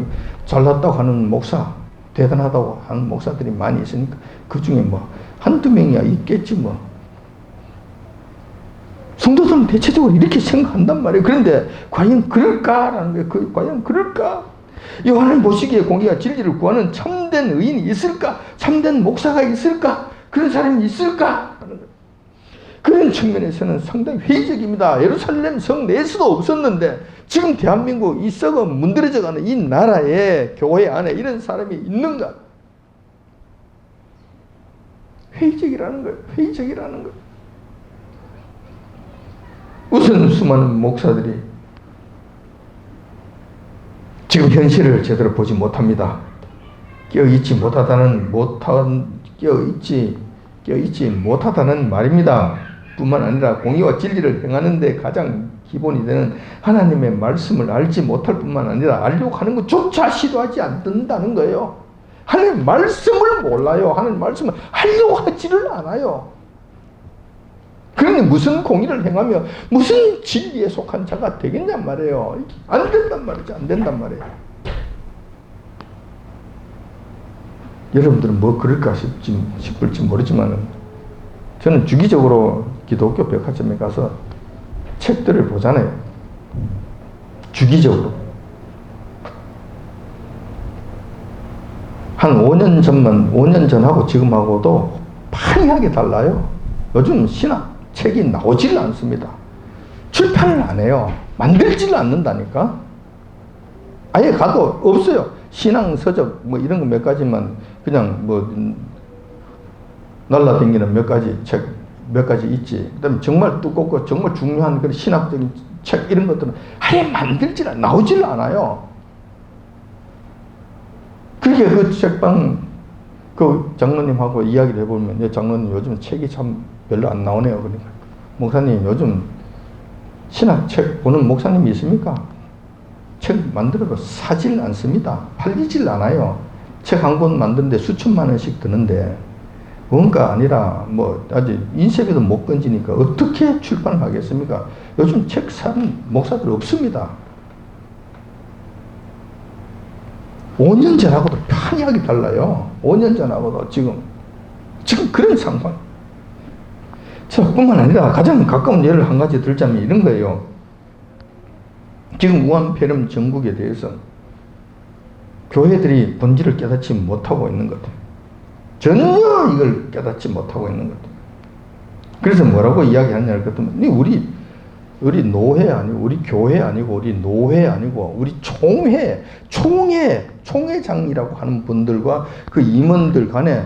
잘났다고 하는 목사, 대단하다고 하는 목사들이 많이 있으니까 그 중에 뭐 한두 명이야 있겠지 뭐. 성도들은 대체적으로 이렇게 생각한단 말이에요. 그런데 과연 그럴까라는 거예요. 과연 그럴까? 요한을 보시기에 공의와 진리를 구하는 참된 의인이 있을까? 참된 목사가 있을까? 그런 사람이 있을까? 그런 측면에서는 상당히 회의적입니다. 예루살렘 성 내에서도 없었는데 지금 대한민국 이 썩어 문드러져가는 이 나라에 교회 안에 이런 사람이 있는가? 회의적이라는 거예요. 회의적이라는 거예요. 우선 수많은 목사들이 지금 현실을 제대로 보지 못합니다. 깨어있지 못하다는 말입니다. 뿐만 아니라 공의와 진리를 행하는 데 가장 기본이 되는 하나님의 말씀을 알지 못할 뿐만 아니라 알려고 하는 것조차 시도하지 않는다는 거예요. 하나님의 말씀을 몰라요. 하나님의 말씀을 하려고 하지를 않아요. 그러니 무슨 공의를 행하며 무슨 진리에 속한 자가 되겠냔 말이에요. 안 된단 말이죠. 안 된단 말이에요. 여러분들은 뭐 그럴까 싶을지 모르지만 저는 주기적으로 기독교 백화점에 가서 책들을 보잖아요. 주기적으로. 한 5년 전하고 지금하고도 판이하게 달라요. 요즘 신학 책이 나오질 않습니다. 출판을 안 해요. 만들지를 않는다니까. 아예 가도 없어요. 신앙 서적 뭐 이런 거 몇 가지만 그냥 뭐 날라다니는 몇 가지 책 몇 가지 있지. 그다음에 정말 두껍고 정말 중요한 그런 신학적인 책 이런 것들은 아예 나오질 않아요. 그게 그 책방 그 장로님하고 이야기를 해보면 장로님 요즘 책이 참 별로 안 나오네요. 그러니까 목사님 요즘 신학책 보는 목사님이 있습니까? 책 만들어도 사질 않습니다. 팔리질 않아요. 책 한 권 만드는데 수천만 원씩 드는데 뭔가 아니라 뭐 아직 인쇄비도 못 건지니까 어떻게 출판을 하겠습니까? 요즘 책 사는 목사들 없습니다. 5년 전하고도 판이하게 달라요. 5년 전하고도 지금 그런 상황. 뿐만 아니라 가장 가까운 예를 한 가지 들자면 이런 거예요. 지금 우한폐렴 전국에 대해서 교회들이 본질을 깨닫지 못하고 있는 것 같아요. 전혀 이걸 깨닫지 못하고 있는 것 같아요. 그래서 뭐라고 이야기하냐를 그랬더니 우리 노회 아니고 우리 교회 아니고 우리 노회 아니고 우리 총회장이라고 하는 분들과 그 임원들 간에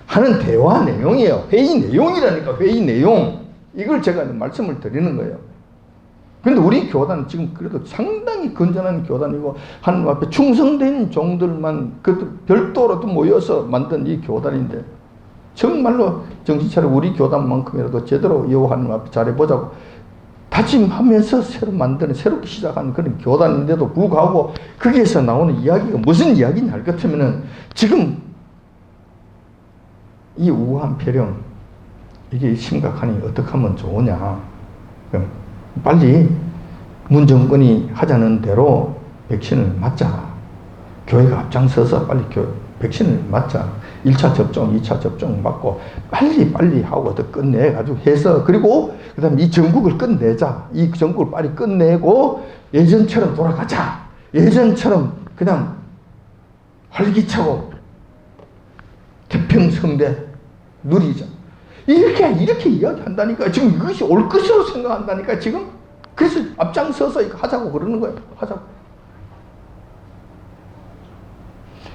하는 대화 내용이에요. 회의 내용이라니까. 회의 내용. 이걸 제가 말씀을 드리는 거예요. 그런데 우리 교단은 지금 그래도 상당히 건전한 교단이고 하나님 앞에 충성된 종들만 별도로 또 모여서 만든 이 교단인데 정말로 정신 차려 우리 교단만큼이라도 제대로 여호와 하나님 앞에 잘해보자고 다짐하면서 새롭게 시작하는 그런 교단인데도 불구하고 거기에서 나오는 이야기가 무슨 이야기냐 할 것 같으면은 지금 이 우한 폐렴 이게 심각하니 어떻게 하면 좋으냐. 빨리 문 정권이 하자는 대로 백신을 맞자. 교회가 앞장서서 빨리 백신을 맞자. 1차 접종, 2차 접종 맞고 빨리 하고 끝내가지고 해서 그리고 그 다음에 이 전국을 끝내자. 이 전국을 빨리 끝내고 예전처럼 돌아가자. 예전처럼 그냥 활기차고 태평성대 누리자. 이렇게 이야기한다니까. 지금 이것이 올 것으로 생각한다니까. 지금 그래서 앞장서서 이거 하자고 그러는 거예요. 하자고.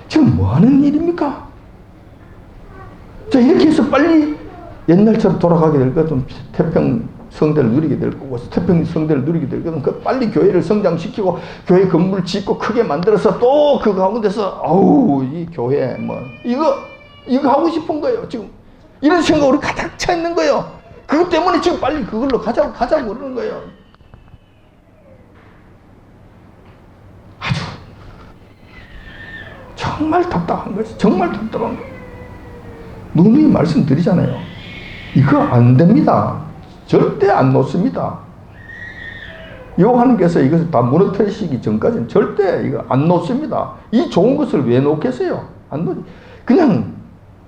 지금 뭐 하는 일입니까? 자, 이렇게 해서 빨리 옛날처럼 돌아가게 될 거든 태평성대를 누리게 될 거고 태평성대를 누리게 될 거든 그 빨리 교회를 성장시키고 교회 건물 짓고 크게 만들어서 또 그 가운데서 이 교회 이거 하고 싶은 거예요. 지금 이런 생각으로 가득 차 있는 거예요. 그것 때문에 지금 빨리 그걸로 가자고 그러는 거예요. 아주 정말 답답한 거예요. 정말 답답한 거예요. 누누이 말씀드리잖아요. 이거 안 됩니다. 절대 안 놓습니다. 여호와께서 이것을 다 무너뜨리시기 전까지는 절대 이거 안 놓습니다. 이 좋은 것을 왜 놓겠어요? 안 놓. 그냥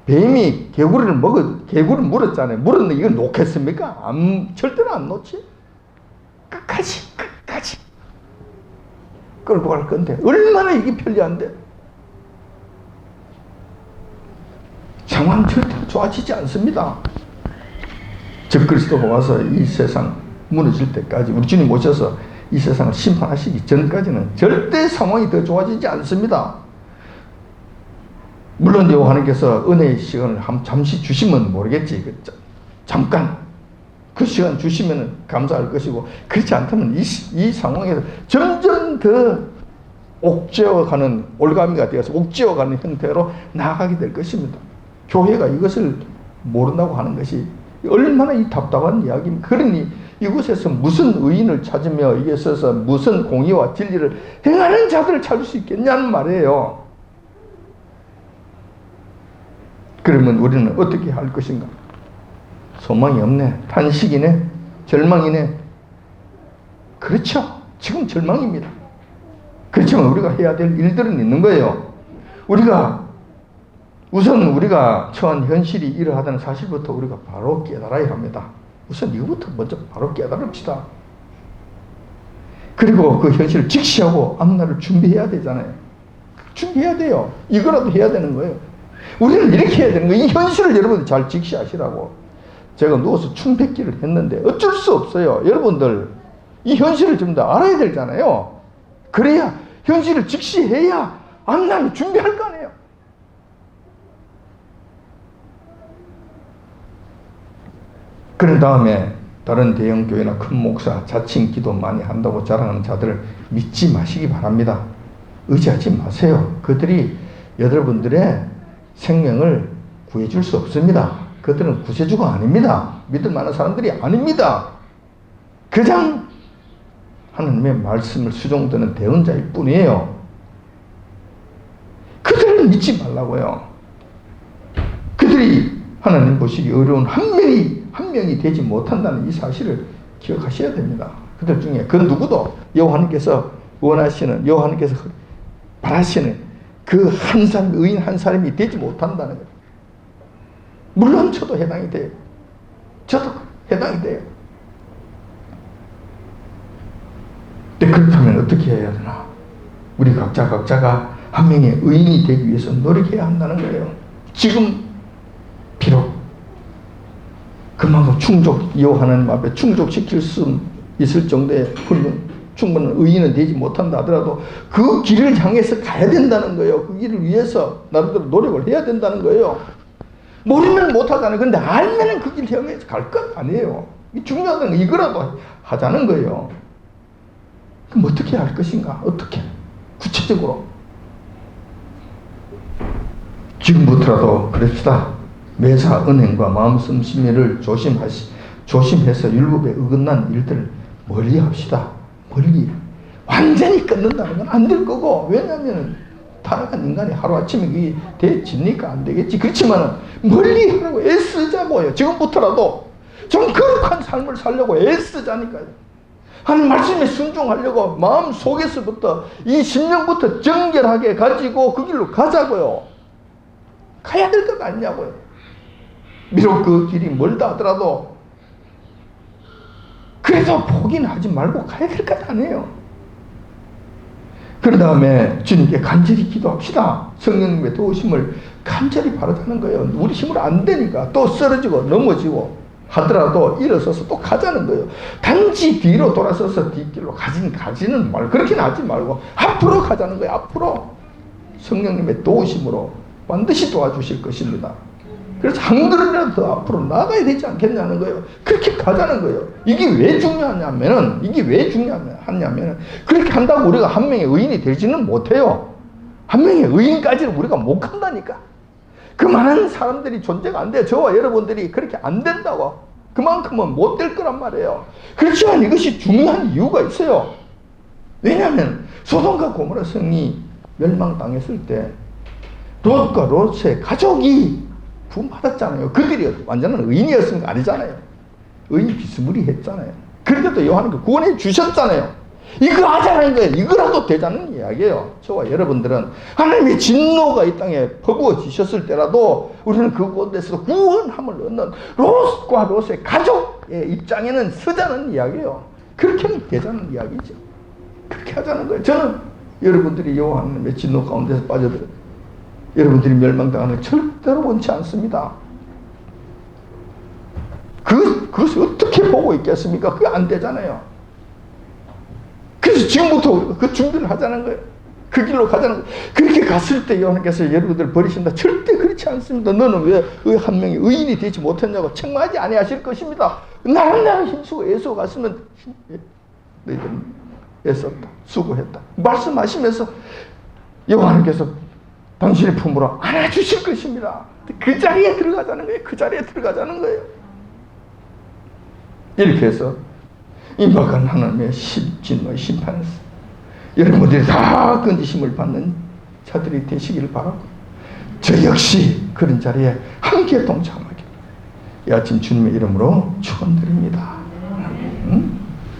뱀이 개구리를 물었잖아요. 물었는데 이걸 놓겠습니까? 절대로 안 놓지. 끝까지 끌고 갈 건데 얼마나 이게 편리한데. 상황 절대로 좋아지지 않습니다. 적그리스도가 와서 이 세상 무너질 때까지 우리 주님 오셔서 이 세상을 심판하시기 전까지는 절대 상황이 더 좋아지지 않습니다. 물론 여호와께서 은혜의 시간을 잠시 주시면 모르겠지. 잠깐 그 시간 주시면 감사할 것이고 그렇지 않다면 이 상황에서 점점 더 옥죄어가는 올가미가 되어서 옥죄어가는 형태로 나아가게 될 것입니다. 교회가 이것을 모른다고 하는 것이 얼마나 이 답답한 이야기입니까? 그러니 이곳에서 무슨 의인을 찾으며 이게 있어서 무슨 공의와 진리를 행하는 자들을 찾을 수 있겠냐는 말이에요. 그러면 우리는 어떻게 할 것인가? 소망이 없네. 탄식이네. 절망이네. 그렇죠. 지금 절망입니다. 그렇지만 우리가 해야 될 일들은 있는 거예요. 우선 우리가 처한 현실이 이러하다는 사실부터 우리가 바로 깨달아야 합니다. 우선 이거부터 먼저 바로 깨달읍시다. 그리고 그 현실을 직시하고 앞날을 준비해야 되잖아요. 준비해야 돼요. 이거라도 해야 되는 거예요. 우리는 이렇게 해야 되는 거예요. 이 현실을 여러분들 잘 직시하시라고. 제가 누워서 춤뱉기를 했는데 어쩔 수 없어요. 여러분들 이 현실을 좀 더 알아야 되잖아요. 그래야 현실을 직시해야 앞날을 준비할 거 아니에요. 그런 다음에 다른 대형 교회나 큰 목사, 자칭 기도 많이 한다고 자랑하는 자들을 믿지 마시기 바랍니다. 의지하지 마세요. 그들이 여러분들의 생명을 구해줄 수 없습니다. 그들은 구세주가 아닙니다. 믿을 만한 사람들이 아닙니다. 그냥 하나님의 말씀을 수종드는 대언자일 뿐이에요. 그들을 믿지 말라고요. 그들이 하나님 보시기 어려운 한 명이 되지 못한다는 이 사실을 기억하셔야 됩니다. 그들 중에 그 누구도 여호와께서 원하시는, 여호와께서 바라시는 그 한 사람, 의인 한 사람이 되지 못한다는 거예요. 물론 저도 해당이 돼요. 저도 해당이 돼요. 근데 그렇다면 어떻게 해야 되나? 우리 각자가 한 명의 의인이 되기 위해서 노력해야 한다는 거예요. 지금 비록 그만큼 하나님 앞에 충족시킬 수 있을 정도의 충분한 의인은 되지 못한다 하더라도 그 길을 향해서 가야 된다는 거예요. 그 길을 위해서 나름대로 노력을 해야 된다는 거예요. 모르면 못하잖아요. 근데 알면 그 길 향해서 갈 것 아니에요. 중요한 건 이거라도 하자는 거예요. 그럼 어떻게 할 것인가? 어떻게? 구체적으로. 지금부터라도 그럽시다. 매사 은행과 마음씀 심리를 조심해서 율법에 어긋난 일들을 멀리 합시다. 멀리. 완전히 끊는다는 건 안 될 거고, 왜냐하면 타락한 인간이 하루아침에 그게 되집니까? 안 되겠지. 그렇지만 멀리 하라고 애쓰자고요. 지금부터라도 좀 거룩한 삶을 살려고 애쓰자니까요. 하나님 말씀에 순종하려고 마음 속에서부터 이 심령부터 정결하게 가지고 그 길로 가자고요. 가야 될 것 아니냐고요. 비록 그 길이 멀다 하더라도 그래도 포기는 하지 말고 가야 될 것 아니에요. 그런 다음에 주님께 간절히 기도합시다. 성령님의 도우심을 간절히 바라자는 거예요. 우리 힘으로 안 되니까 또 쓰러지고 넘어지고 하더라도 일어서서 또 가자는 거예요. 단지 뒤로 돌아서서 뒷길로 가지는 말고 그렇게는 하지 말고 앞으로 가자는 거예요. 앞으로 성령님의 도우심으로 반드시 도와주실 것입니다. 그래서 한 걸음이라도 더 앞으로 나가야 되지 않겠냐는 거예요. 그렇게 가자는 거예요. 이게 왜 중요하냐면은 그렇게 한다고 우리가 한 명의 의인이 되지는 못해요. 한 명의 의인까지는 우리가 못 간다니까. 그 많은 사람들이 존재가 안 돼요. 저와 여러분들이 그렇게 안 된다고. 그만큼은 못 될 거란 말이에요. 그렇지만 이것이 중요한 이유가 있어요. 왜냐하면 소돔과 고모라 성이 멸망당했을 때 롯과 롯의 가족이 구원받았잖아요. 그들이 완전한 의인이었으니까 아니잖아요. 의인 비스무리했잖아요. 그런데도 요한은 구원해 주셨잖아요. 이거 하자는 거예요. 이거라도 되자는 이야기예요. 저와 여러분들은 하나님의 진노가 이 땅에 퍼부어지셨을 때라도 우리는 그곳에서 구원함을 얻는 롯과 롯의 가족의 입장에는 서자는 이야기예요. 그렇게는 되자는 이야기죠. 그렇게 하자는 거예요. 저는 여러분들이 하나님의 진노 가운데서 빠져들어 여러분들이 멸망당하는 걸 절대로 원치 않습니다. 그것을 어떻게 보고 있겠습니까? 그게 안 되잖아요. 그래서 지금부터 그 준비를 하자는 거예요. 그 길로 가자는 거예요. 그렇게 갔을 때 여호와께서 여러분들을 버리신다. 절대 그렇지 않습니다. 너는 왜 한 명이 의인이 되지 못했냐고 책망하지 아니하실 것입니다. 나는 힘쓰고 애쓰고 갔으면 너희들은 애썼다. 수고했다. 말씀하시면서 여호와께서 당신의 품으로 안아주실 것입니다. 그 자리에 들어가자는 거예요. 그 자리에 들어가자는 거예요. 이렇게 해서 임박한 하나님의 진노의 심판에서 여러분들이 다 건지심을 받는 자들이 되시기를 바라고 저 역시 그런 자리에 함께 동참하길 이 아침 주님의 이름으로 축원드립니다.